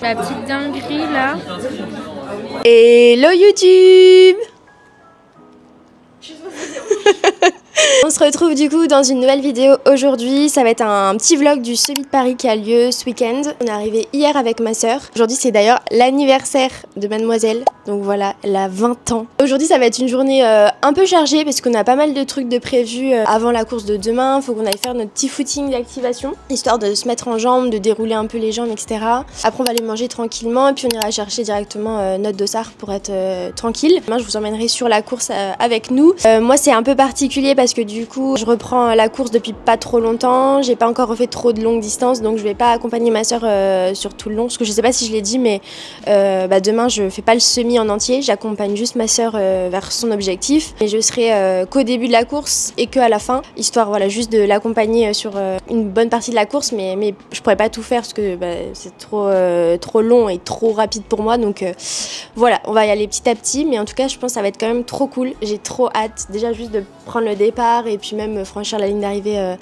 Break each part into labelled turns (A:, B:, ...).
A: La petite dinguerie là.
B: Hello YouTube. On se retrouve du coup dans une nouvelle vidéo aujourd'hui. Ça va être un petit vlog du Summit Paris qui a lieu ce week-end. On est arrivé hier avec ma soeur. Aujourd'hui c'est d'ailleurs l'anniversaire de mademoiselle. Donc voilà, elle a 20 ans. Aujourd'hui ça va être une journée un peu chargée parce qu'on a pas mal de trucs de prévus avant la course de demain. Faut qu'on aille faire notre petit footing d'activation, histoire de se mettre en jambes, de dérouler un peu les jambes, etc. Après on va aller manger tranquillement et puis on ira chercher directement notre dossard pour être tranquille. Demain je vous emmènerai sur la course avec nous. Moi c'est un peu particulier parce que du coup je reprends la course depuis pas trop longtemps. J'ai pas encore refait trop de longues distances donc je vais pas accompagner ma soeur sur tout le long. Parce que je sais pas si je l'ai dit mais demain je fais pas le semi en entier. J'accompagne juste ma soeur vers son objectif. Et je serai qu'au début de la course et qu'à la fin. Histoire voilà juste de l'accompagner sur une bonne partie de la course mais je pourrais pas tout faire parce que c'est trop long et trop rapide pour moi. Donc voilà, on va y aller petit à petit. Mais en tout cas je pense que ça va être quand même trop cool. J'ai trop hâte déjà juste de prendre le départ et puis même franchir la ligne d'arrivée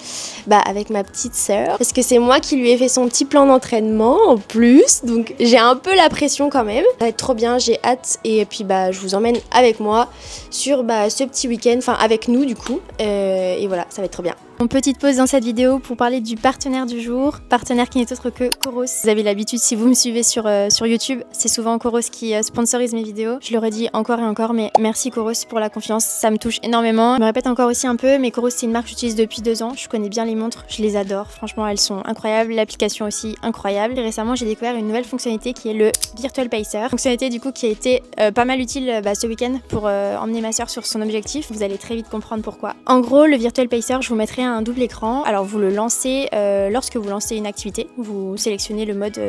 B: avec ma petite sœur parce que c'est moi qui lui ai fait son petit plan d'entraînement en plus, donc j'ai un peu la pression quand même. Ça va être trop bien, j'ai hâte et puis je vous emmène avec moi sur ce petit week-end, enfin avec nous du coup et voilà, ça va être trop bien.
A: Une petite pause dans cette vidéo pour parler du partenaire du jour, partenaire qui n'est autre que Coros. Vous avez l'habitude si vous me suivez sur YouTube, c'est souvent Coros qui sponsorise mes vidéos. Je le redis encore et encore, mais merci Coros pour la confiance, ça me touche énormément. Je me répète encore aussi un peu, mais Coros c'est une marque que j'utilise depuis 2 ans, je connais bien les montres, je les adore, franchement elles sont incroyables, l'application aussi incroyable. Et récemment j'ai découvert une nouvelle fonctionnalité qui est le Virtual Pacer. Fonctionnalité du coup qui a été pas mal utile ce week-end pour emmener ma soeur sur son objectif. Vous allez très vite comprendre pourquoi. En gros le Virtual Pacer, je vous mettrai un double écran. Alors vous le lancez lorsque vous lancez une activité, vous sélectionnez le mode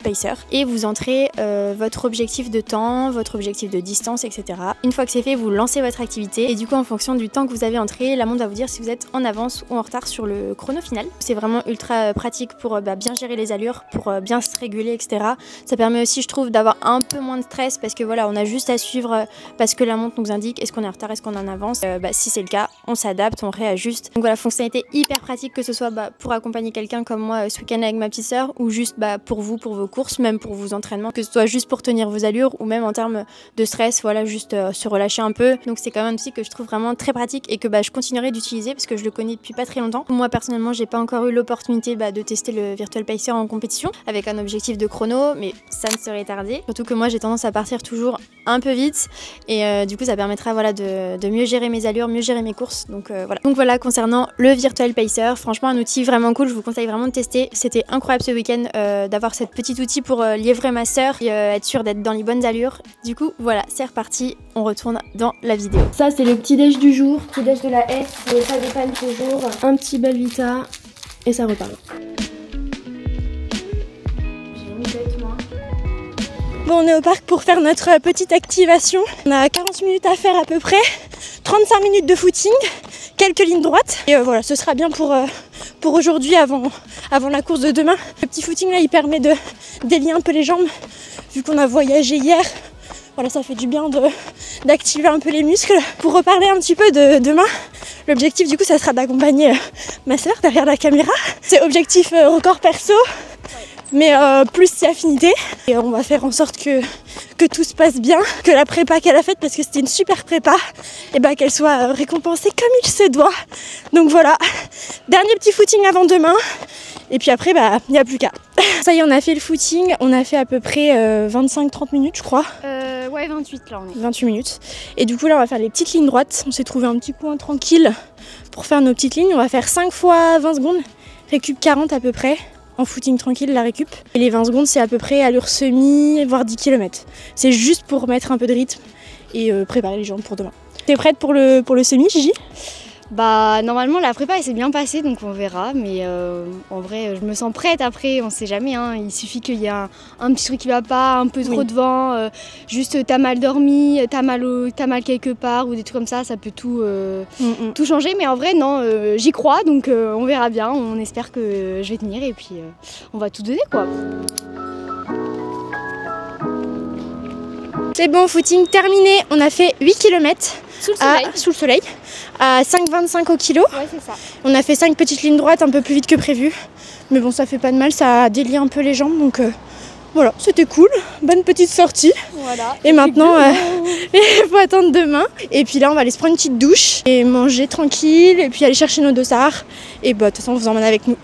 A: Pacer et vous entrez votre objectif de temps, votre objectif de distance, etc. Une fois que c'est fait, vous lancez votre activité et du coup en fonction du temps que vous avez entré, la montre va vous dire si vous êtes en avance ou en retard sur le chrono final. C'est vraiment ultra pratique pour bien gérer les allures, pour bien se réguler, etc. Ça permet aussi, je trouve, d'avoir un peu moins de stress parce que voilà, on a juste à suivre parce que la montre nous indique est-ce qu'on est en retard, est-ce qu'on est en avance. Si c'est le cas, on s'adapte, on réajuste. Donc voilà, fonctionnalité hyper pratique que ce soit pour accompagner quelqu'un comme moi ce week-end avec ma petite sœur ou juste pour vous, pour vos courses, même pour vos entraînements, que ce soit juste pour tenir vos allures ou même en termes de stress, voilà, juste se relâcher un peu. Donc c'est quand même un outil que je trouve vraiment très pratique et que je continuerai d'utiliser parce que je le connais depuis pas très longtemps. Moi personnellement j'ai pas encore eu l'opportunité de tester le Virtual Pacer en compétition avec un objectif de chrono, mais ça ne serait tardé. Surtout que moi j'ai tendance à partir toujours un peu vite et du coup ça permettra voilà, de mieux gérer mes allures, mieux gérer mes courses. Donc voilà concernant le Virtual Pacer, franchement un outil vraiment cool, je vous conseille vraiment de tester. C'était incroyable ce week-end d'avoir cet petit outil pour liévrer ma soeur et être sûr d'être dans les bonnes allures. Du coup voilà, c'est reparti, on retourne dans la vidéo. Ça c'est le petit déj du jour, petit déj de la S, mais ça dépanne toujours. Un petit Belvita et ça repart. Bon, on est au parc pour faire notre petite activation. On a 40 minutes à faire à peu près, 35 minutes de footing, quelques lignes droites. Et voilà, ce sera bien pour aujourd'hui avant la course de demain. Le petit footing là, il permet de délier un peu les jambes, vu qu'on a voyagé hier. Voilà, ça fait du bien d'activer un peu les muscles. Pour reparler un petit peu de demain, l'objectif du coup, ça sera d'accompagner ma soeur derrière la caméra. C'est objectif record perso. Mais plus si affinité et on va faire en sorte que tout se passe bien, que la prépa qu'elle a faite parce que c'était une super prépa et qu'elle soit récompensée comme il se doit. Donc voilà, dernier petit footing avant demain et puis après il n'y a plus qu'à. Ça y est, on a fait le footing, on a fait à peu près 25-30 minutes je crois. Ouais 28 là on est.
B: 28 minutes et du coup là on va faire les petites lignes droites. On s'est trouvé un petit coin tranquille pour faire nos petites lignes. On va faire 5 fois 20 secondes, récup 40 à peu près. En footing tranquille, la récup. Et les 20 secondes, c'est à peu près allure semi, voire 10 km. C'est juste pour mettre un peu de rythme et préparer les jambes pour demain. T'es prête pour le semi, Gigi ?
A: Normalement la prépa elle s'est bien passée donc on verra, mais en vrai je me sens prête. Après on sait jamais, hein. Il suffit qu'il y ait un petit truc qui va pas, un peu trop de vent, juste t'as mal dormi, t'as mal quelque part ou des trucs comme ça, ça peut tout changer. Mais en vrai non, j'y crois donc on verra bien, on espère que je vais tenir et puis on va tout donner quoi.
B: C'est bon, footing terminé. On a fait 8 km sous le soleil à 5,25 au kilo.
A: Ouais, c'est ça.
B: On a fait 5 petites lignes droites un peu plus vite que prévu. Mais bon, ça fait pas de mal, ça délie un peu les jambes. Donc voilà, c'était cool. Bonne petite sortie.
A: Voilà.
B: Et maintenant, il faut attendre demain. Et puis là, on va aller se prendre une petite douche et manger tranquille. Et puis aller chercher nos dossards. Et bah, de toute façon, on vous emmène avec nous.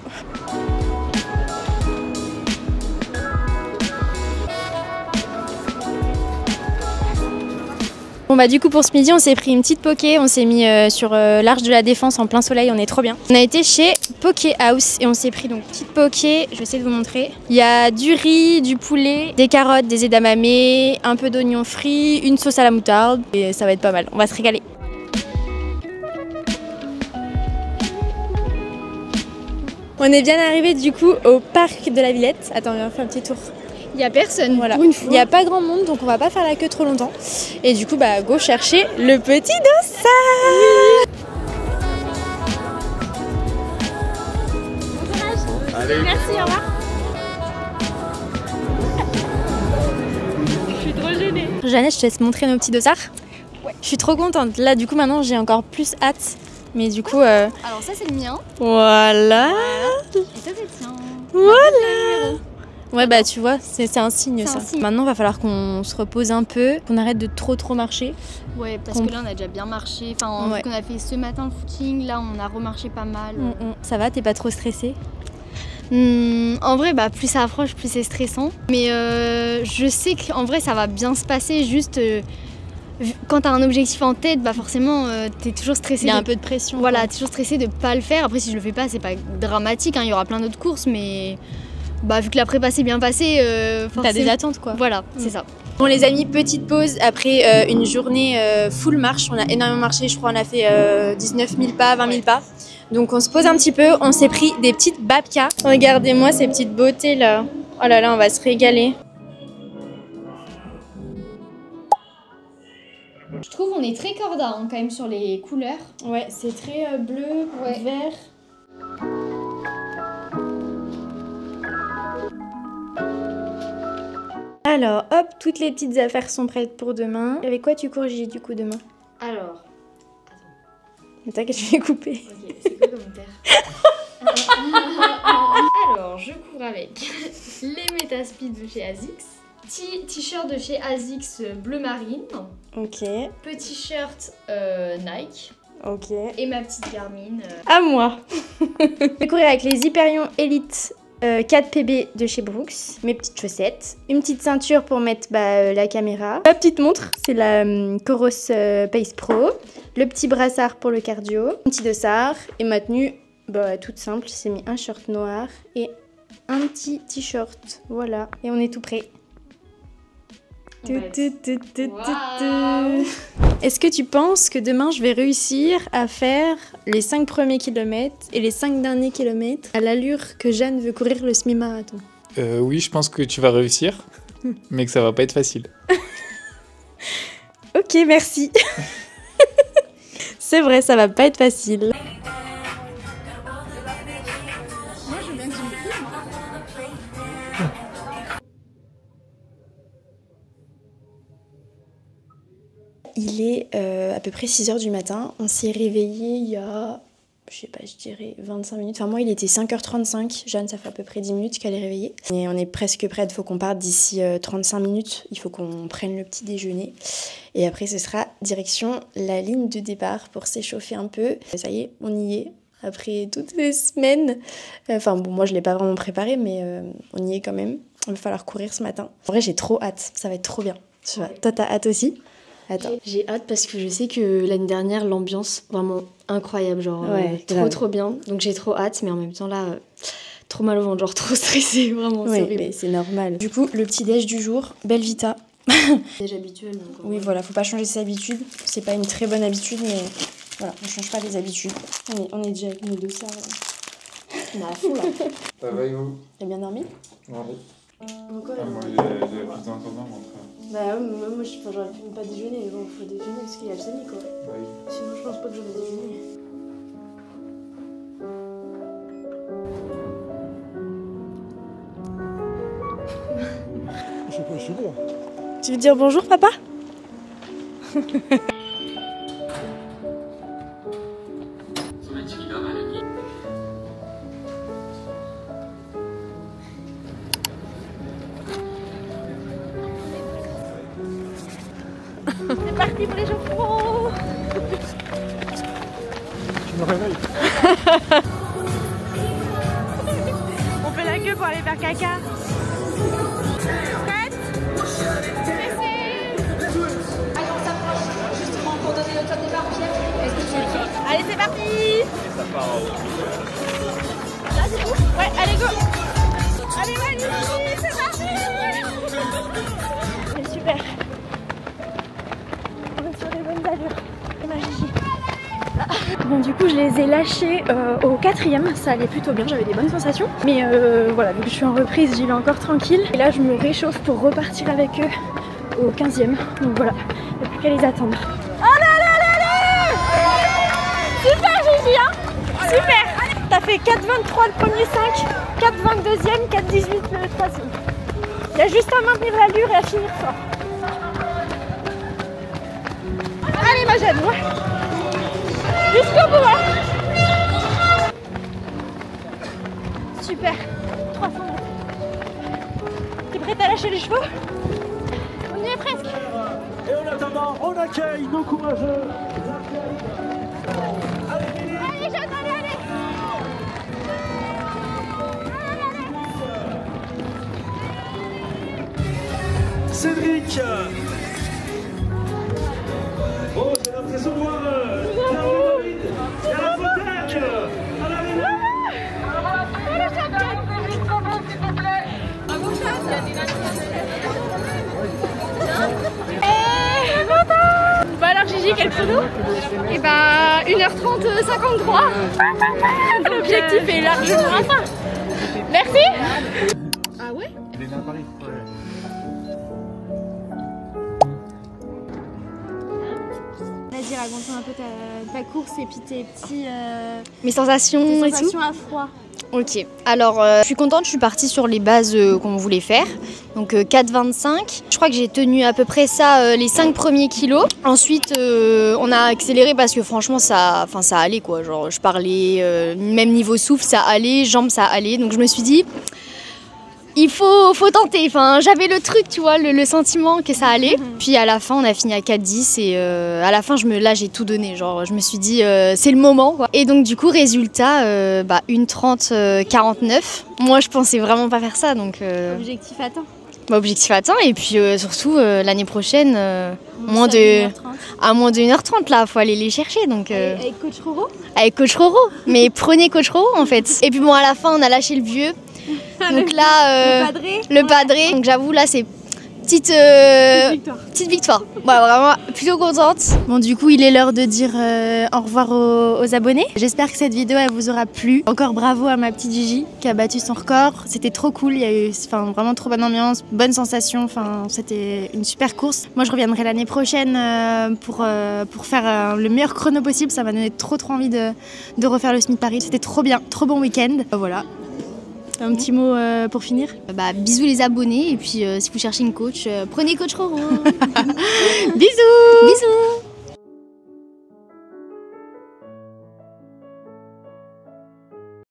A: Bon bah du coup pour ce midi on s'est pris une petite poké, on s'est mis sur l'Arche de la Défense en plein soleil, on est trop bien. On a été chez Poké House et on s'est pris donc petite poké, je vais essayer de vous montrer. Il y a du riz, du poulet, des carottes, des edamame, un peu d'oignons frits, une sauce à la moutarde et ça va être pas mal, on va se régaler. On est bien arrivé du coup au parc de la Villette. Attends, on va faire un petit tour. Il n'y a personne, voilà. Il n'y a pas grand monde, donc on va pas faire la queue trop longtemps. Et du coup, bah, go chercher le petit dossard.
C: Allez.
A: Merci, au revoir. Je suis trop gênée. Jeannette, je te laisse montrer nos petits dossards. Ouais. Je suis trop contente. Là, du coup, maintenant, j'ai encore plus hâte. Mais du coup... Alors ça, c'est le mien. Voilà. Et ça, c'est le tien. Voilà. Ouais bah tu vois, c'est un signe ça. Maintenant il va falloir qu'on se repose un peu, qu'on arrête de trop marcher. Ouais parce que là on a déjà bien marché, enfin vu qu'on a fait ce matin le footing, là on a remarché pas mal. Ça va, t'es pas trop stressée? En vrai bah plus ça approche plus c'est stressant. Mais je sais qu'en vrai ça va bien se passer, juste quand t'as un objectif en tête, bah forcément t'es toujours stressé. Il y a un peu de pression. Voilà, t'es toujours stressé de pas le faire. Après si je le fais pas c'est pas dramatique, hein. Il y aura plein d'autres courses mais... Bah vu que la prépa s'est bien passée, t'as des attentes quoi. Voilà, c'est ça. Bon les amis, petite pause après une journée full marche. On a énormément marché, je crois on a fait 19 000 pas, 20 000 pas. Donc on se pose un petit peu, on s'est pris des petites babkas. Regardez-moi ces petites beautés là. Oh là là, on va se régaler. Je trouve on est très corda hein, quand même sur les couleurs. Ouais, c'est très bleu, vert. Alors, hop, toutes les petites affaires sont prêtes pour demain. Avec quoi tu cours, Gigi, du coup, demain? Alors, attends. T'inquiète, je vais couper. Ok, c'est quoi commentaire? Alors, je cours avec les Metaspeed de chez ASICS, t-shirt de chez ASICS bleu marine. Ok. Petit shirt Nike. Ok. Et ma petite Garmin. À moi. Je vais courir avec les Hyperion Elite 4 PB de chez Brooks, mes petites chaussettes, une petite ceinture pour mettre la caméra, ma petite montre, c'est la Coros Pace Pro, le petit brassard pour le cardio, un petit dossard et ma tenue toute simple, j'ai mis un short noir et un petit t-shirt, voilà, et on est tout prêt. Est-ce que tu penses que demain je vais réussir à faire les 5 premiers kilomètres et les 5 derniers kilomètres à l'allure que Jeanne veut courir le semi-marathon?
C: Oui, je pense que tu vas réussir, mais que ça va pas être facile.
A: Ok, merci. C'est vrai, ça va pas être facile. Il est à peu près 6h du matin. On s'est réveillé il y a, je sais pas, je dirais 25 minutes. Enfin, moi, il était 5h35. Jeanne, ça fait à peu près 10 minutes qu'elle est réveillée. Et on est presque prête. Il faut qu'on parte d'ici 35 minutes. Il faut qu'on prenne le petit déjeuner. Et après, ce sera direction la ligne de départ pour s'échauffer un peu. Ça y est, on y est. Après toutes les semaines. Enfin, bon, moi, je l'ai pas vraiment préparé, mais on y est quand même. Il va falloir courir ce matin. En vrai, j'ai trop hâte. Ça va être trop bien. Toi, t'as hâte aussi? Attends. J'ai hâte parce que je sais que l'année dernière, l'ambiance, vraiment incroyable, genre trop bien. Donc j'ai trop hâte, mais en même temps là, trop mal au ventre, genre trop stressée, vraiment. Oui, mais c'est normal. Du coup, le petit déj du jour, Belvita. Déj habituel. Donc, oui, voilà, faut pas changer ses habitudes. C'est pas une très bonne habitude, mais voilà, on change pas les habitudes. On est déjà avec nos deux ça. On est à fond là.
C: Ça va et vous?
A: T'as bien dormi?
C: Oui.
A: Encore
C: moi j'ai plus d'entendement mon frère.
A: Bah moi j'aurais pu ne pas déjeuner, mais bon faut déjeuner parce qu'il y a le semi quoi.
C: Bah oui.
A: Sinon je pense pas que j'aurais déjeuné.
D: Je sais pas, je suis lourd.
B: Tu veux dire bonjour, papa?
D: C'est parti pour l'échauffement.
C: Tu me réveilles.
D: On fait la queue pour aller faire caca. Prête? Allez, c'est parti. Là, c'est tout? Ouais, allez, go. Allez, allez, c'est parti. C'est super. On est sur des bonnes allures. C'est ma Gigi. Bon, du coup je les ai lâchés au 4e, ça allait plutôt bien, j'avais des bonnes sensations. Mais voilà, vu que je suis en reprise, j'y vais encore tranquille. Et là je me réchauffe pour repartir avec eux au 15e. Donc voilà, il n'y a plus qu'à les attendre. Allez, allez, allez, allez! Super Gigi, hein? Super! T'as fait 4,23 le premier 5, 4,22 deuxième, 4,18 le troisième. Il y a juste à maintenir l'allure et à finir fort. Allez ma jeune, ouais. Jusqu'au bout, hein. Super, 300 mètres. T'es prête à lâcher les chevaux? On y est presque.
E: Et en attendant, on accueille nos courageux.
D: Allez jeune, allez, allez.
E: Cédric. Oh, j'ai l'impression de voir David et la Bretagne à l'arrivée.
D: Bah alors Gigi, quel chrono? Et bah 1h30 53. L'objectif est largement atteint. Merci. Ah ouais?
A: Vas-y, raconte-moi un peu ta course et puis tes petits
B: Mes sensations et tout.
A: sensations à froid.
B: Ok, alors je suis contente, je suis partie sur les bases qu'on voulait faire. Donc 4,25. Je crois que j'ai tenu à peu près ça les 5 premiers kilos. Ensuite on a accéléré parce que franchement ça allait quoi. Genre je parlais, même niveau souffle ça allait, jambes ça allait. Donc je me suis dit il faut tenter. Enfin, j'avais le truc, tu vois, le sentiment que ça allait. Puis à la fin, on a fini à 4,10 et à la fin, là, j'ai tout donné. Genre, je me suis dit, c'est le moment, quoi. Et donc, du coup, résultat, 1,30 49. Moi, je pensais vraiment pas faire ça, donc.
A: Objectif atteint.
B: Objectif atteint. Et puis surtout, l'année prochaine, à moins de 1h30, là, faut aller les chercher. Donc.
A: Avec coach Roro.
B: Avec coach Roro. Mais prenez coach Roro, en fait. Et puis bon, à la fin, on a lâché le vieux. Donc là, le padré. Donc j'avoue, là, c'est petite victoire. Voilà, vraiment plutôt contente.
A: Bon, du coup, il est l'heure de dire au revoir aux abonnés. J'espère que cette vidéo, elle vous aura plu. Encore bravo à ma petite Gigi qui a battu son record. C'était trop cool. Il y a eu vraiment trop bonne ambiance, bonne sensation. C'était une super course. Moi, je reviendrai l'année prochaine pour faire le meilleur chrono possible. Ça m'a donné trop envie de refaire le Smith Paris. C'était trop bien, trop bon week-end. Voilà. Un petit mot pour finir.
B: Bisous les abonnés et puis si vous cherchez une coach, prenez coach Roro.
A: Bisous.
B: Bisous.